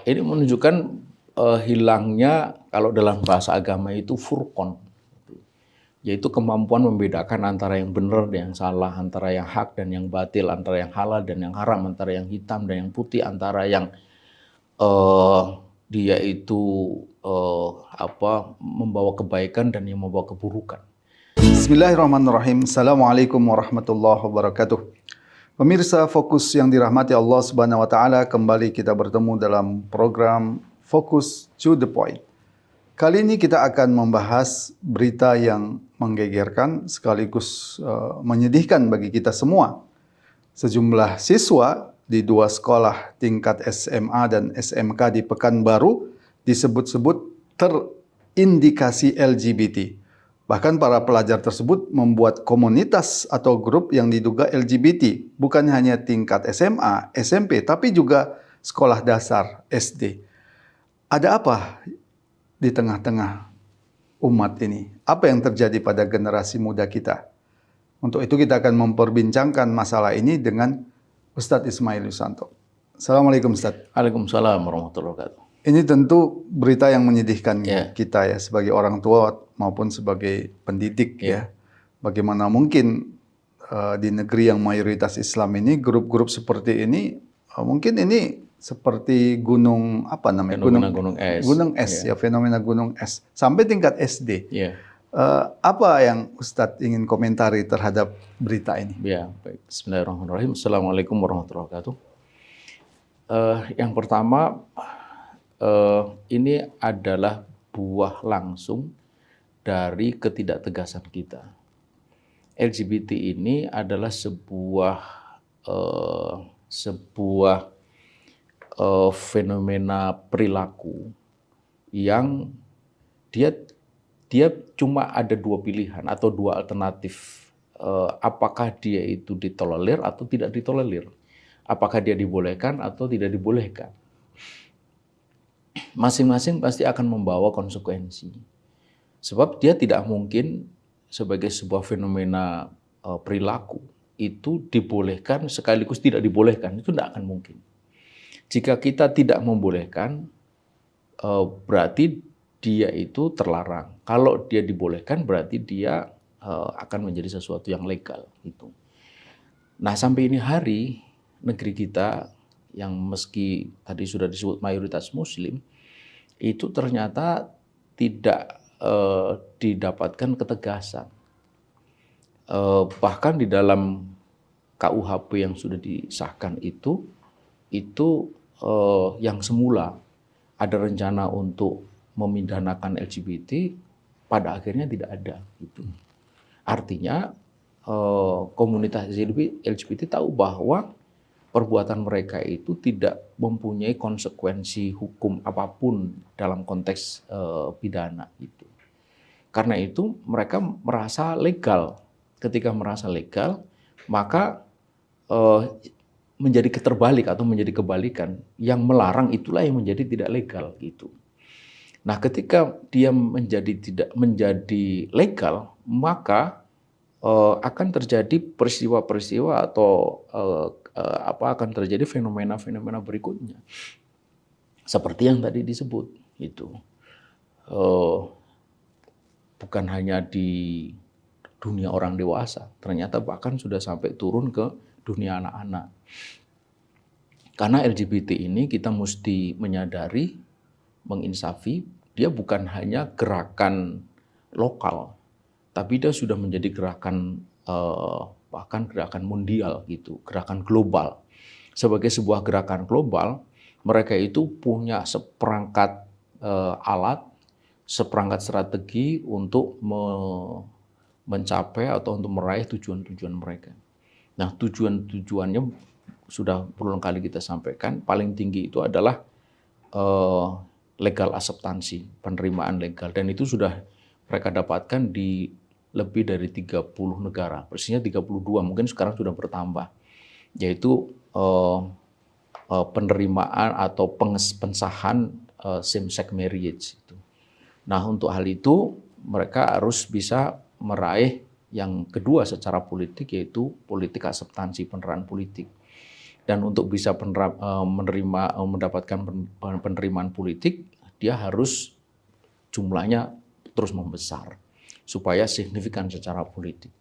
Ini menunjukkan hilangnya kalau dalam bahasa agama itu furqon, yaitu kemampuan membedakan antara yang benar dan yang salah, antara yang hak dan yang batil, antara yang halal dan yang haram, antara yang hitam dan yang putih, antara yang dia itu membawa kebaikan dan yang membawa keburukan. Bismillahirrahmanirrahim. Assalamualaikum warahmatullahi wabarakatuh. Pemirsa Fokus yang dirahmati Allah Subhanahu wa taala, kembali kita bertemu dalam program Fokus to the Point. Kali ini kita akan membahas berita yang menggegerkan sekaligus menyedihkan bagi kita semua. Sejumlah siswa di dua sekolah tingkat SMA dan SMK di Pekanbaru disebut-sebut terindikasi LGBT. Bahkan para pelajar tersebut membuat komunitas atau grup yang diduga LGBT, bukan hanya tingkat SMA, SMP, tapi juga sekolah dasar, SD. Ada apa di tengah-tengah umat ini? Apa yang terjadi pada generasi muda kita? Untuk itu kita akan memperbincangkan masalah ini dengan Ustadz Ismail Yusanto. Assalamualaikum Ustadz. Waalaikumsalam warahmatullahi wabarakatuh. Ini tentu berita yang menyedihkan kita ya sebagai orang tua maupun sebagai pendidik ya. Bagaimana mungkin di negeri yang mayoritas Islam ini grup-grup seperti ini mungkin ini seperti gunung apa namanya? Gunung es ya, fenomena gunung es sampai tingkat SD. Apa yang Ustadz ingin komentari terhadap berita ini? Ya, baik. Bismillahirrahmanirrahim. Assalamualaikum warahmatullahi wabarakatuh. Yang pertama, ini adalah buah langsung dari ketidaktegasan kita. LGBT ini adalah sebuah fenomena perilaku yang dia cuma ada dua pilihan atau dua alternatif. Apakah dia itu ditolerir atau tidak ditolerir? Apakah dia dibolehkan atau tidak dibolehkan? Masing-masing pasti akan membawa konsekuensi. Sebab dia tidak mungkin sebagai sebuah fenomena perilaku itu dibolehkan sekaligus tidak dibolehkan. Itu tidak akan mungkin. Jika kita tidak membolehkan, berarti dia itu terlarang. Kalau dia dibolehkan, berarti dia akan menjadi sesuatu yang legal. Gitu. Nah, sampai ini hari, negeri kita yang meski tadi sudah disebut mayoritas Muslim, itu ternyata tidak didapatkan ketegasan. Bahkan di dalam KUHP yang sudah disahkan itu yang semula ada rencana untuk memidanakan LGBT, pada akhirnya tidak ada. Gitu. Artinya komunitas LGBT tahu bahwa perbuatan mereka itu tidak mempunyai konsekuensi hukum apapun dalam konteks pidana itu. Karena itu mereka merasa legal. Ketika merasa legal, maka menjadi keterbalik atau menjadi kebalikan. Yang melarang itulah yang menjadi tidak legal gitu. Nah, ketika dia menjadi legal, maka akan terjadi peristiwa-peristiwa atau akan terjadi fenomena-fenomena berikutnya seperti yang tadi disebut itu bukan hanya di dunia orang dewasa, ternyata bahkan sudah sampai turun ke dunia anak-anak. Karena LGBT ini kita mesti menyadari, menginsafi, dia bukan hanya gerakan lokal, tapi dia sudah menjadi gerakan bahkan gerakan mundial gitu, gerakan global. Sebagai sebuah gerakan global, mereka itu punya seperangkat alat, seperangkat strategi untuk mencapai atau untuk meraih tujuan-tujuan mereka. Nah, tujuan-tujuannya sudah berulang kali kita sampaikan, paling tinggi itu adalah legal akseptansi, penerimaan legal, dan itu sudah mereka dapatkan di lebih dari 30 negara, persisnya 32, mungkin sekarang sudah bertambah, yaitu penerimaan atau pengesahan same-sex marriage. Nah, untuk hal itu mereka harus bisa meraih yang kedua secara politik, yaitu politik akseptansi, penerimaan politik. Dan untuk bisa mendapatkan penerimaan politik, dia harus jumlahnya terus membesar supaya signifikan secara politik.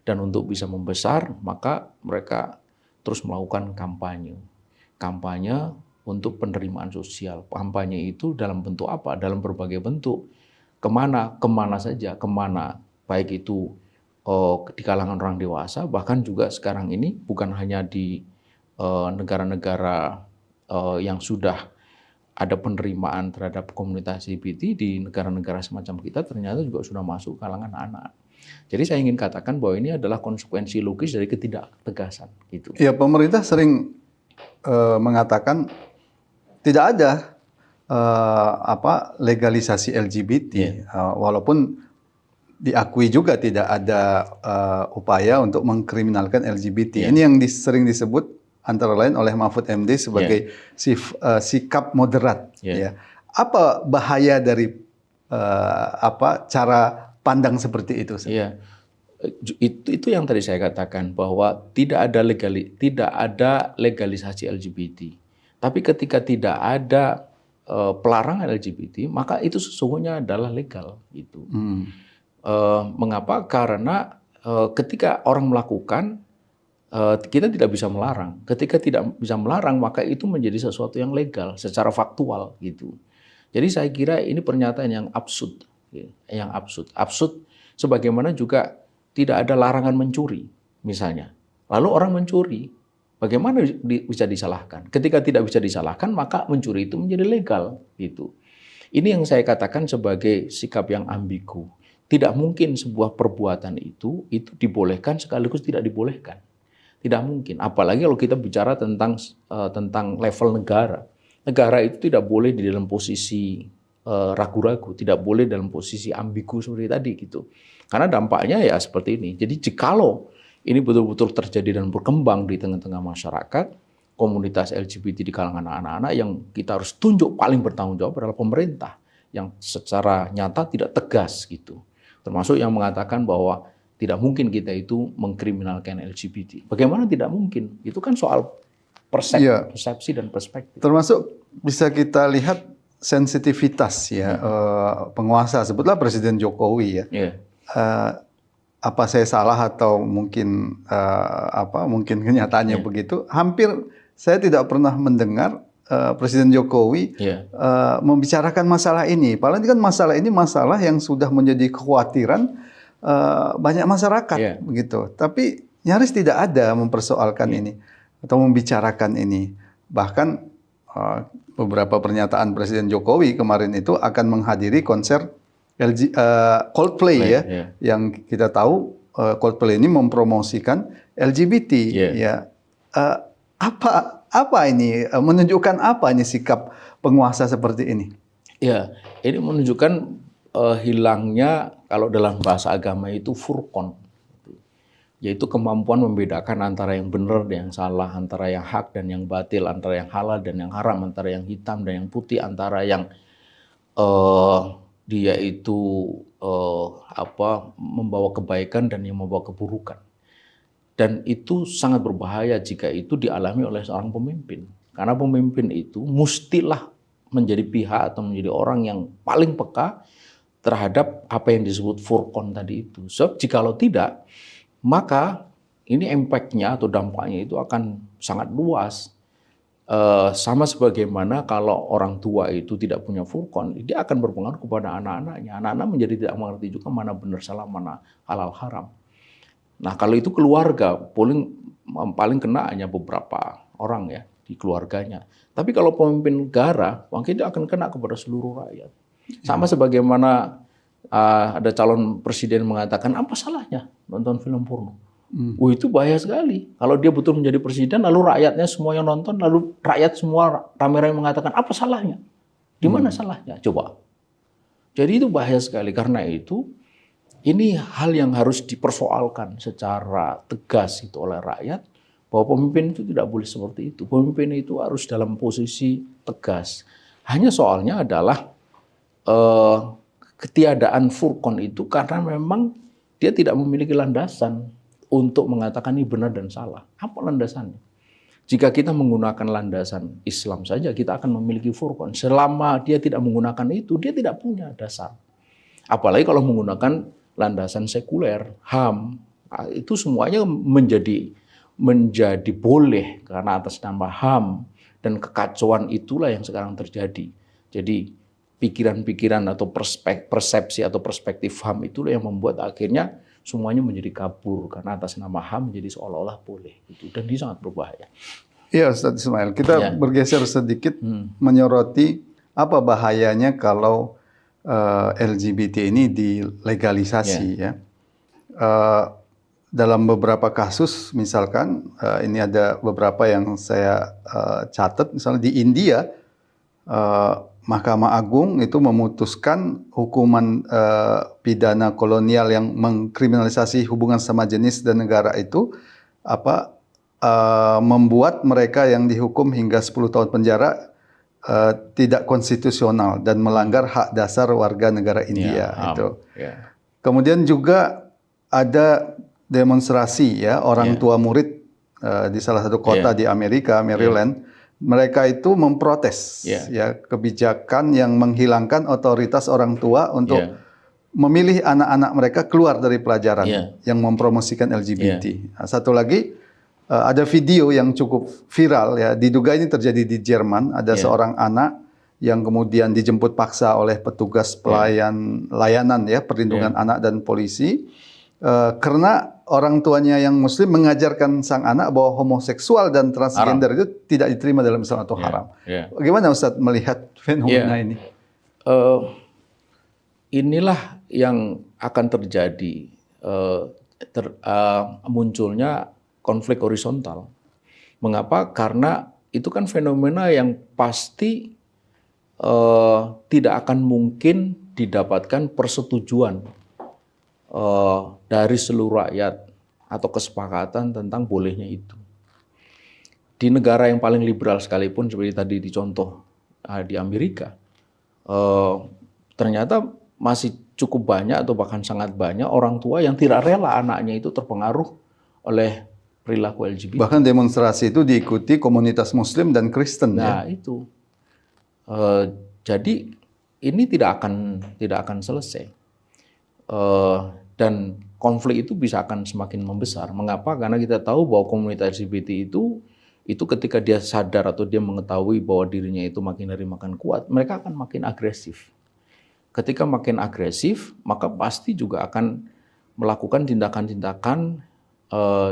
Dan untuk bisa membesar, maka mereka terus melakukan kampanye. Kampanye untuk penerimaan sosial. Kampanye itu dalam bentuk apa? Dalam berbagai bentuk. Kemana saja, kemana. Baik itu di kalangan orang dewasa, bahkan juga sekarang ini bukan hanya di negara-negara yang sudah ada penerimaan terhadap komunitas LGBT, di negara-negara semacam kita ternyata juga sudah masuk kalangan anak. Jadi saya ingin katakan bahwa ini adalah konsekuensi logis dari ketidaktegasan. Gitu. Ya, pemerintah sering mengatakan tidak ada legalisasi LGBT, walaupun diakui juga tidak ada upaya untuk mengkriminalkan LGBT. Ini yang sering disebut antara lain oleh Mahfud MD sebagai sikap moderat. Apa bahaya dari cara pandang seperti itu? Itu yang tadi saya katakan, bahwa tidak ada legalisasi LGBT. Tapi ketika tidak ada pelarangan LGBT, maka itu sesungguhnya adalah legal. Gitu. Mengapa? Karena ketika orang melakukan, kita tidak bisa melarang. Ketika tidak bisa melarang, maka itu menjadi sesuatu yang legal secara faktual. Gitu. Jadi saya kira ini pernyataan yang absurd. Absurd sebagaimana juga tidak ada larangan mencuri, misalnya. Lalu orang mencuri, bagaimana bisa disalahkan? Ketika tidak bisa disalahkan, maka mencuri itu menjadi legal. Gitu. Ini yang saya katakan sebagai sikap yang ambigu. Tidak mungkin sebuah perbuatan itu dibolehkan sekaligus tidak dibolehkan. Tidak mungkin. Apalagi kalau kita bicara tentang level negara. Negara itu tidak boleh di dalam posisi ragu-ragu, tidak boleh dalam posisi ambigu seperti tadi gitu. Karena dampaknya ya seperti ini. Jadi jikalau ini betul-betul terjadi dan berkembang di tengah-tengah masyarakat, komunitas LGBT di kalangan anak-anak, yang kita harus tunjuk paling bertanggung jawab adalah pemerintah yang secara nyata tidak tegas gitu. Termasuk yang mengatakan bahwa tidak mungkin kita itu mengkriminalkan LGBT. Bagaimana tidak mungkin? Itu kan soal persepsi dan perspektif. Termasuk bisa kita lihat sensitivitas penguasa, sebutlah Presiden Jokowi apa saya salah atau mungkin mungkin kenyataannya begitu. Hampir saya tidak pernah mendengar Presiden Jokowi membicarakan masalah ini. Padahal ini kan masalah yang sudah menjadi kekhawatiran banyak masyarakat begitu. Tapi nyaris tidak ada mempersoalkan ini atau membicarakan ini. Bahkan beberapa pernyataan Presiden Jokowi kemarin itu akan menghadiri konser Coldplay yang kita tahu Coldplay ini mempromosikan LGBT. Apa ini menunjukkan apa ini sikap penguasa seperti ini? Ya, ini menunjukkan hilangnya, kalau dalam bahasa agama itu furqan, yaitu kemampuan membedakan antara yang benar dan yang salah, antara yang hak dan yang batil, antara yang halal dan yang haram, antara yang hitam dan yang putih, antara yang dia itu membawa kebaikan dan yang membawa keburukan. Dan itu sangat berbahaya jika itu dialami oleh seorang pemimpin. Karena pemimpin itu mustilah menjadi pihak atau menjadi orang yang paling peka terhadap apa yang disebut furqan tadi itu. So, jikalau tidak, maka ini impact-nya atau dampaknya itu akan sangat luas. Sama sebagaimana kalau orang tua itu tidak punya furqan, dia akan berpengaruh kepada anak-anaknya. Anak-anak menjadi tidak mengerti juga mana benar salah, mana halal haram. Nah, kalau itu keluarga, paling kena hanya beberapa orang ya di keluarganya. Tapi kalau pemimpin negara, mungkin dia akan kena kepada seluruh rakyat. Sama sebagaimana ada calon presiden mengatakan, apa salahnya nonton film porno? Itu bahaya sekali. Kalau dia betul menjadi presiden, lalu rakyatnya semua yang nonton, lalu rakyat semua ramai-ramai mengatakan, apa salahnya? Di mana salahnya? Coba. Jadi itu bahaya sekali. Karena itu, ini hal yang harus dipersoalkan secara tegas itu oleh rakyat, bahwa pemimpin itu tidak boleh seperti itu. Pemimpin itu harus dalam posisi tegas. Hanya soalnya adalah ketiadaan furqan itu karena memang dia tidak memiliki landasan untuk mengatakan ini benar dan salah. Apa landasannya? Jika kita menggunakan landasan Islam saja, kita akan memiliki furqan. Selama dia tidak menggunakan itu, dia tidak punya dasar. Apalagi kalau menggunakan landasan sekuler, HAM, itu semuanya menjadi boleh karena atas nama HAM, dan kekacauan itulah yang sekarang terjadi. Jadi pikiran-pikiran atau persepsi atau perspektif HAM itulah yang membuat akhirnya semuanya menjadi kabur karena atas nama HAM menjadi seolah-olah boleh gitu, dan ini sangat berbahaya. Iya, Ustaz Ismail, kita bergeser sedikit menyoroti apa bahayanya kalau LGBT ini dilegalisasi ya. Dalam beberapa kasus, misalkan ini ada beberapa yang saya catat, misalnya di India, Mahkamah Agung itu memutuskan hukuman pidana kolonial yang mengkriminalisasi hubungan sama jenis dan negara itu membuat mereka yang dihukum hingga 10 tahun penjara tidak konstitusional dan melanggar hak dasar warga negara India itu. Kemudian juga ada demonstrasi ya, orang tua murid di salah satu kota di Amerika, Maryland. Mereka itu memprotes ya kebijakan yang menghilangkan otoritas orang tua untuk memilih anak-anak mereka keluar dari pelajaran yang mempromosikan LGBT. Nah, satu lagi ada video yang cukup viral ya, diduga ini terjadi di Jerman. Ada seorang anak yang kemudian dijemput paksa oleh petugas layanan ya perlindungan anak dan polisi karena orang tuanya yang Muslim mengajarkan sang anak bahwa homoseksual dan transgender itu tidak diterima dalam Islam atau haram. Bagaimana Ustadz melihat fenomena ini? Inilah yang akan terjadi, munculnya konflik horizontal. Mengapa? Karena itu kan fenomena yang pasti tidak akan mungkin didapatkan persetujuan dari seluruh rakyat atau kesepakatan tentang bolehnya itu. Di negara yang paling liberal sekalipun, seperti tadi dicontoh di Amerika, ternyata masih cukup banyak atau bahkan sangat banyak orang tua yang tidak rela anaknya itu terpengaruh oleh perilaku LGBT. Bahkan demonstrasi itu diikuti komunitas Muslim dan Kristen. Nah itu, jadi ini tidak akan selesai. Dan konflik itu bisa akan semakin membesar. Mengapa? Karena kita tahu bahwa komunitas LGBT itu ketika dia sadar atau dia mengetahui bahwa dirinya itu makin hari makin kuat, mereka akan makin agresif. Ketika makin agresif, maka pasti juga akan melakukan tindakan-tindakan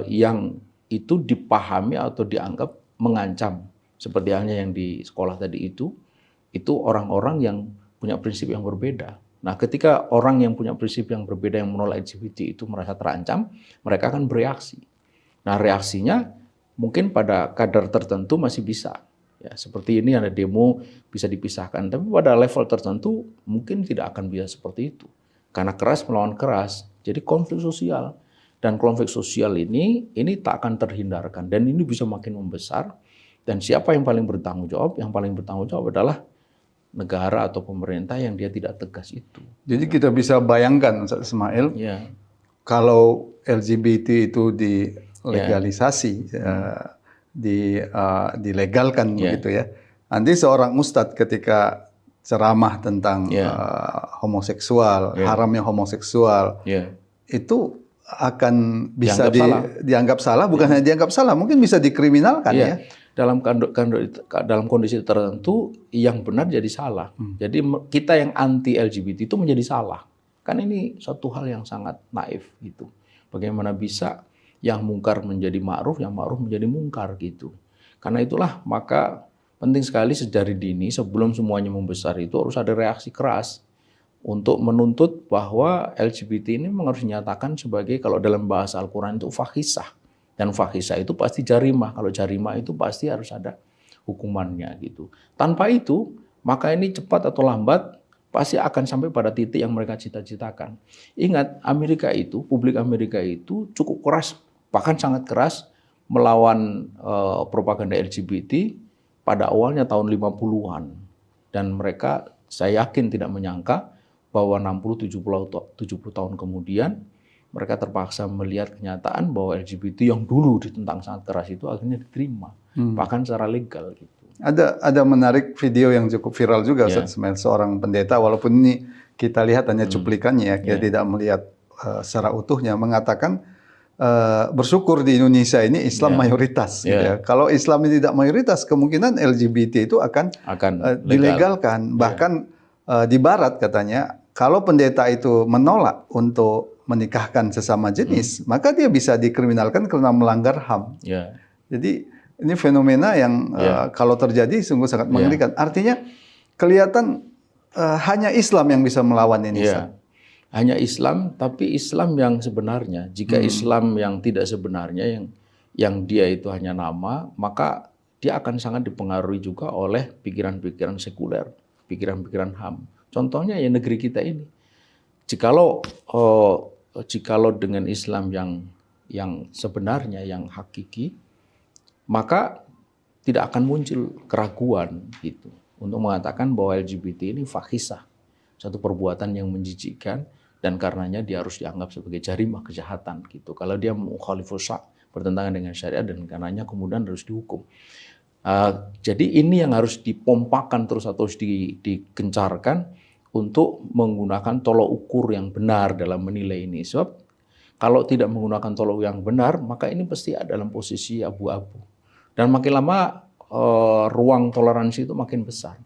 yang itu dipahami atau dianggap mengancam. Seperti halnya yang di sekolah tadi itu orang-orang yang punya prinsip yang berbeda. Nah, ketika orang yang punya prinsip yang berbeda yang menolak LGBT itu merasa terancam, mereka akan bereaksi. Nah, reaksinya mungkin pada kadar tertentu masih bisa. Ya, seperti ini ada demo bisa dipisahkan, tapi pada level tertentu mungkin tidak akan bisa seperti itu. Karena keras melawan keras, jadi konflik sosial. Dan konflik sosial ini tak akan terhindarkan dan ini bisa makin membesar. Dan siapa yang paling bertanggung jawab? Yang paling bertanggung jawab adalah negara atau pemerintah yang dia tidak tegas itu. Jadi kita bisa bayangkan, Ustaz Ismail, kalau LGBT itu dilegalisasi, dilegalkan begitu ya. Nanti seorang ustadz ketika ceramah tentang homoseksual, haramnya homoseksual, itu akan bisa dianggap salah, bukan hanya dianggap salah, mungkin bisa dikriminalkan ya. Dalam kondisi tertentu yang benar jadi salah. Jadi kita yang anti LGBT itu menjadi salah. Kan ini satu hal yang sangat naif gitu. Bagaimana bisa yang mungkar menjadi ma'ruf, yang ma'ruf menjadi mungkar gitu. Karena itulah maka penting sekali sejari dini sebelum semuanya membesar itu harus ada reaksi keras untuk menuntut bahwa LGBT ini memang harus dinyatakan sebagai, kalau dalam bahasa Al-Quran itu fahisah. Dan fahisah itu pasti jarimah. Kalau jarimah itu pasti harus ada hukumannya gitu. Tanpa itu, maka ini cepat atau lambat pasti akan sampai pada titik yang mereka cita-citakan. Ingat, publik Amerika itu cukup keras, bahkan sangat keras melawan propaganda LGBT pada awalnya tahun 50-an. Dan mereka, saya yakin tidak menyangka bahwa 60-70 tahun kemudian mereka terpaksa melihat kenyataan bahwa LGBT yang dulu ditentang sangat keras itu akhirnya diterima, bahkan secara legal gitu. Ada menarik video yang cukup viral juga, Ustaz Ismail, seorang pendeta, walaupun ini kita lihat hanya cuplikannya, ya, kita tidak melihat secara utuhnya, mengatakan bersyukur di Indonesia ini Islam mayoritas. Gitu ya. Kalau Islam ini tidak mayoritas, kemungkinan LGBT itu akan dilegalkan. Bahkan di Barat katanya, kalau pendeta itu menolak untuk menikahkan sesama jenis, maka dia bisa dikriminalkan karena melanggar HAM. Jadi ini fenomena yang kalau terjadi sungguh sangat mengerikan. Artinya kelihatan hanya Islam yang bisa melawan ini. Hanya Islam, tapi Islam yang sebenarnya. Jika Islam yang tidak sebenarnya, yang dia itu hanya nama, maka dia akan sangat dipengaruhi juga oleh pikiran-pikiran sekuler, pikiran-pikiran HAM. Contohnya ya negeri kita ini. Jikalau dengan Islam yang sebenarnya, yang hakiki, maka tidak akan muncul keraguan gitu untuk mengatakan bahwa LGBT ini fahisah, satu perbuatan yang menjijikkan, dan karenanya dia harus dianggap sebagai jarimah kejahatan gitu. Kalau dia mukhalifus syar', bertentangan dengan syariat, dan karenanya kemudian harus dihukum. Jadi ini yang harus dipompakan terus atau digencarkan untuk menggunakan tolok ukur yang benar dalam menilai ini. Sebab kalau tidak menggunakan tolok yang benar, maka ini pasti ada dalam posisi abu-abu. Dan makin lama ruang toleransi itu makin besar.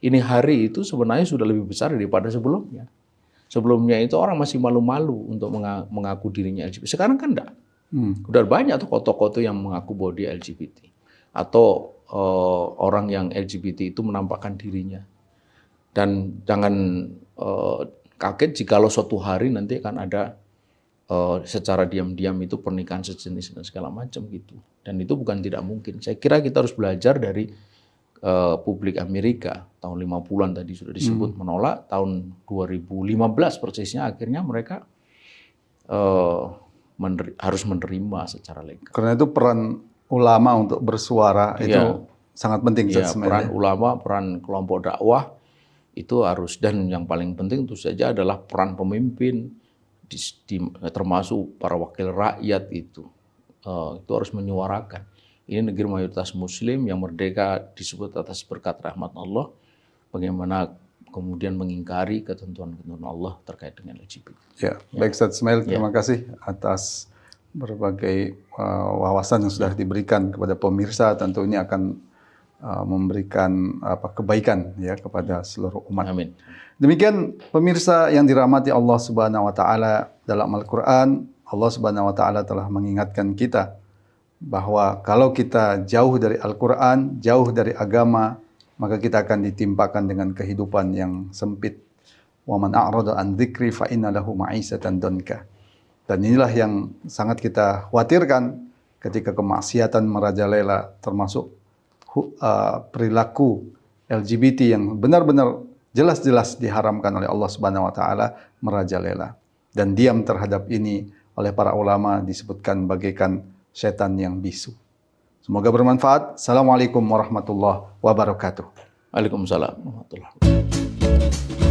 Ini hari itu sebenarnya sudah lebih besar daripada sebelumnya. Sebelumnya itu orang masih malu-malu untuk mengaku dirinya LGBT. Sekarang kan enggak. Udah banyak tuh tokoh-tokoh yang mengaku bahwa dia LGBT. Atau orang yang LGBT itu menampakkan dirinya. Dan jangan kaget jikalau suatu hari nanti akan ada secara diam-diam itu pernikahan sejenis dan segala macam gitu. Dan itu bukan tidak mungkin. Saya kira kita harus belajar dari publik Amerika tahun 50-an tadi sudah disebut menolak, tahun 2015 persisnya akhirnya mereka harus menerima secara legal. Karena itu peran ulama untuk bersuara itu sangat penting. Peran ulama, peran kelompok dakwah itu harus, dan yang paling penting tentu saja adalah peran pemimpin, termasuk para wakil rakyat itu harus menyuarakan. Ini negeri mayoritas Muslim yang merdeka disebut atas berkat rahmat Allah. Bagaimana kemudian mengingkari ketentuan-ketentuan Allah terkait dengan LGBT. Baik Ustaz Ismail, terima kasih atas berbagai wawasan yang sudah diberikan kepada pemirsa. Tentu ini akan memberikan kebaikan ya kepada seluruh umat. Amin. Demikian pemirsa yang dirahmati Allah Subhanahu wa taala, dalam Al-Qur'an Allah Subhanahu wa taala telah mengingatkan kita bahwa kalau kita jauh dari Al-Qur'an, jauh dari agama, maka kita akan ditimpakan dengan kehidupan yang sempit. Wa man a'rada an dzikri fa inna lahu ma'isatan danka. Dan inilah yang sangat kita khawatirkan ketika kemaksiatan merajalela, termasuk perilaku LGBT yang benar-benar jelas-jelas diharamkan oleh Allah Subhanahu wa taala merajalela. Dan diam terhadap ini oleh para ulama disebutkan bagaikan setan yang bisu. Semoga bermanfaat. Assalamualaikum warahmatullahi wabarakatuh. Waalaikumsalam warahmatullahi wabarakatuh.